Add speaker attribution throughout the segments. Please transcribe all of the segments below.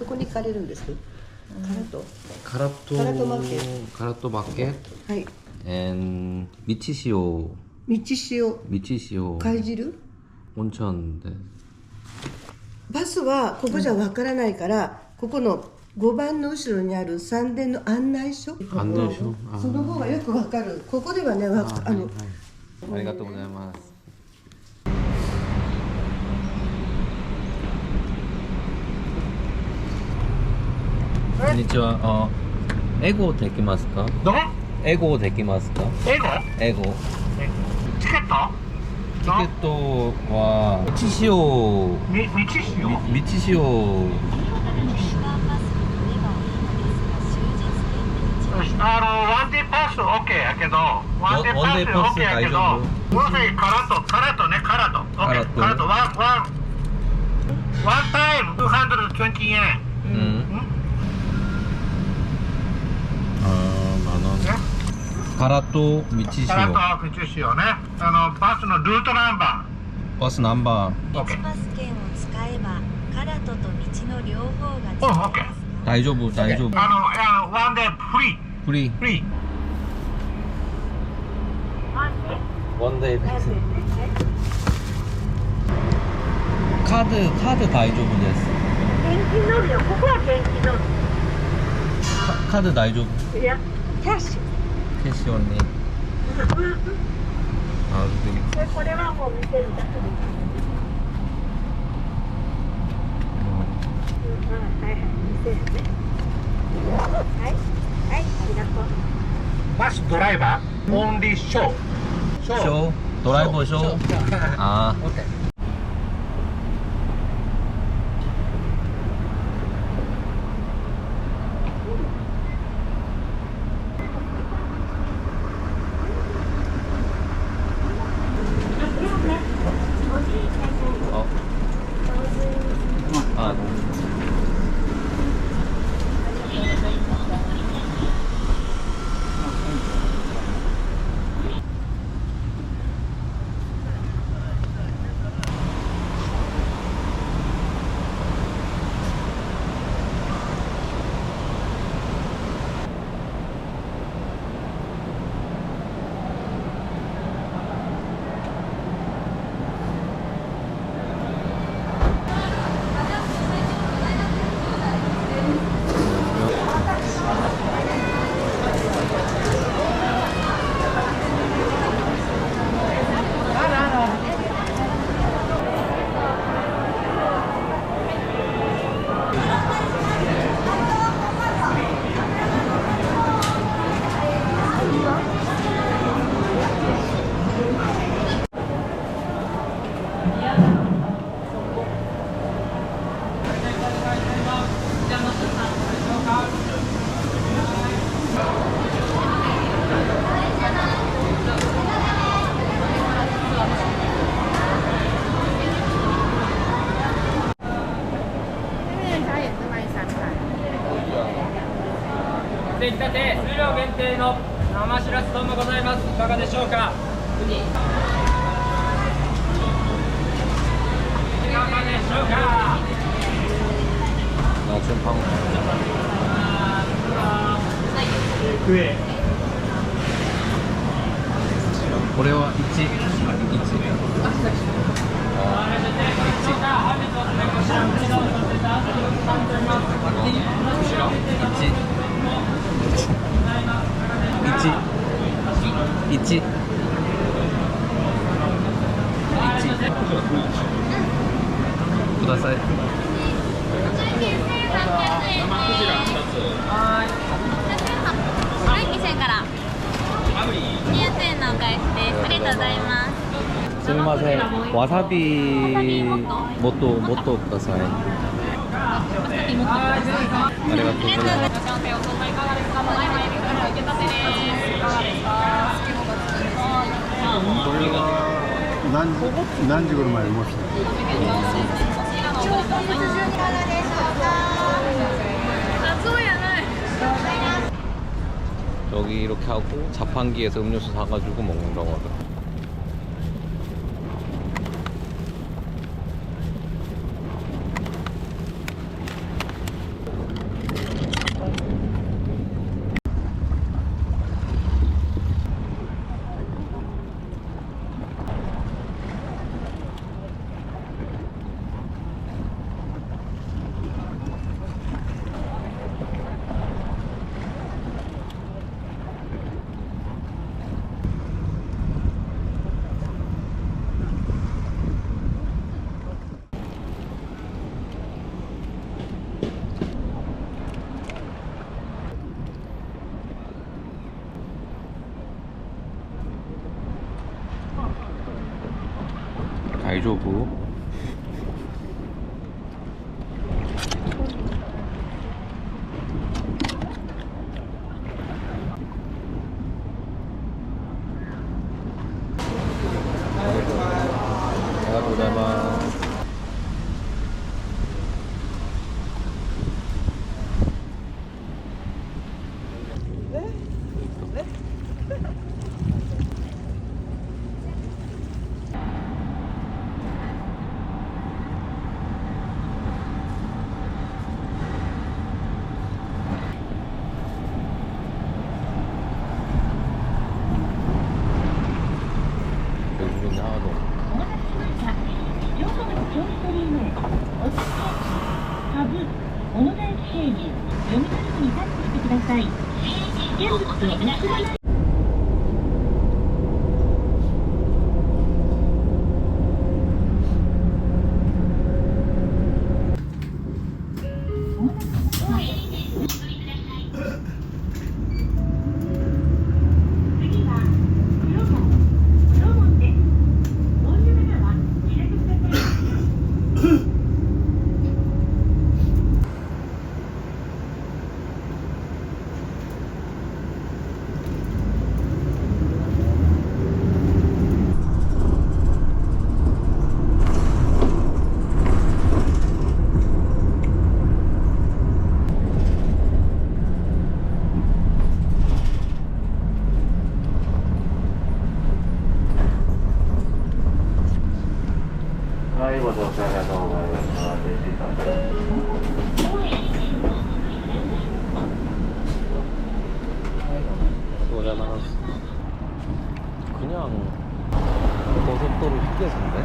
Speaker 1: どこに行かれるんですか？カラトマーケット。
Speaker 2: カラトマーケット。
Speaker 1: はい。
Speaker 2: 道潮。
Speaker 1: 道潮。貝汁。
Speaker 2: 温泉で。
Speaker 1: バスはここじゃわからないから、ここの5番の後ろにある三電の案内所。
Speaker 2: 案内所。
Speaker 1: その方がよくわかる。ここではね、
Speaker 2: ありがとうございます。こんにちは。英語できますか？英語できますか？英語。
Speaker 3: チケット
Speaker 2: は道潮。
Speaker 3: ワンデーパス OK やけど、ワンデーパス OK やけど、もうすぐカラトね、カラト。OK、カラト、ワンタイム220円。
Speaker 2: カラト道潮。
Speaker 3: カラト道潮ね。バスのルートナンバ
Speaker 2: ー。バスナンバー。
Speaker 4: 道バス券を使えば、カラトと道の両方が使えます。
Speaker 2: 大丈夫。
Speaker 3: ワンデーフリー。
Speaker 2: ワンデーです。カード大丈夫です。
Speaker 5: 現金乗るよ。ここは現金乗る。
Speaker 2: カード大丈夫。
Speaker 5: いや、キャッシュ。
Speaker 2: キャッシュに。
Speaker 5: これはもう見せるだけです。はい、見せるね。はい、ありがとう。
Speaker 3: バスドライバー、オンリーショー。
Speaker 2: ドライバーショー。ああ。
Speaker 6: 出来たて数量限定の生しらす丼もございます。いかがでしょうか。いかがでしょうか。
Speaker 2: これは1ください。
Speaker 4: はい、2000から200円のお返しです。ありがとうございます。
Speaker 2: すみません。わさびもっとください。ありがとうございます。
Speaker 7: これは何時頃まで持つの？
Speaker 2: 여기 이렇게 하고 자판기에서 음료수 사가지고 먹는다고 하더라고. 大丈夫？ありがとうございます。외국인 하나도 없네.
Speaker 5: 城下町京ストリームへお付けハブ小野田駅経由読み取りにタッチしてください。現物と結ばない
Speaker 3: はい、ご乗車ありがとうございます。あり
Speaker 2: がとうございます。그냥 고속도로 휴게소인데?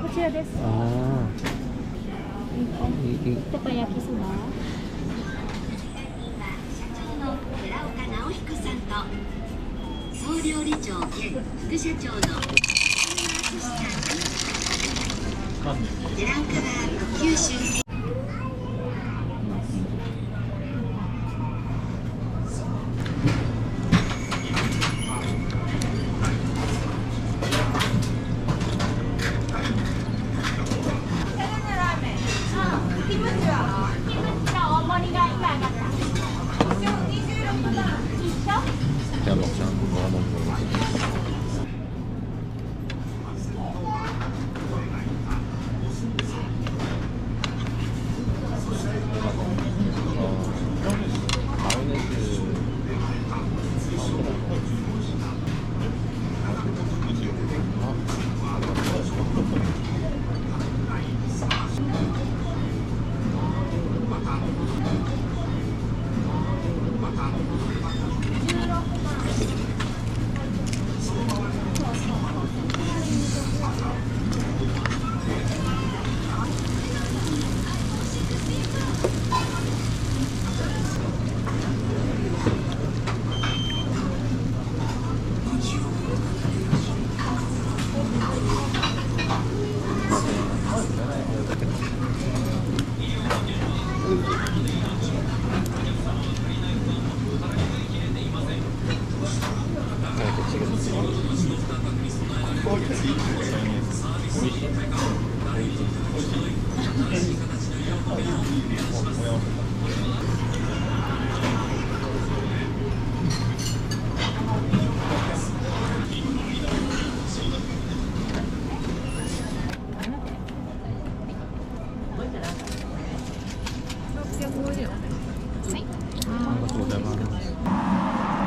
Speaker 5: こちらです。たこ焼きそば。
Speaker 8: 寺岡直彦さんと総料理長兼副社長の寺岡は九州
Speaker 2: 야 먹자. 뭐가 먹는 거지?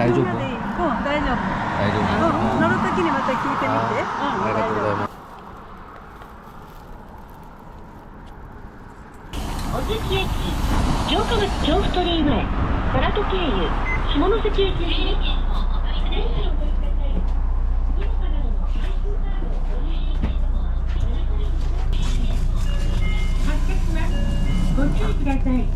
Speaker 2: 大丈夫？
Speaker 9: 大丈夫。
Speaker 2: 大丈夫。
Speaker 9: 乗るときにまた聞いてみて。
Speaker 2: ありがとうございます。
Speaker 5: 小関駅、城下町調布鳥居前、唐戸経由、下関駅行き。ご注意ください。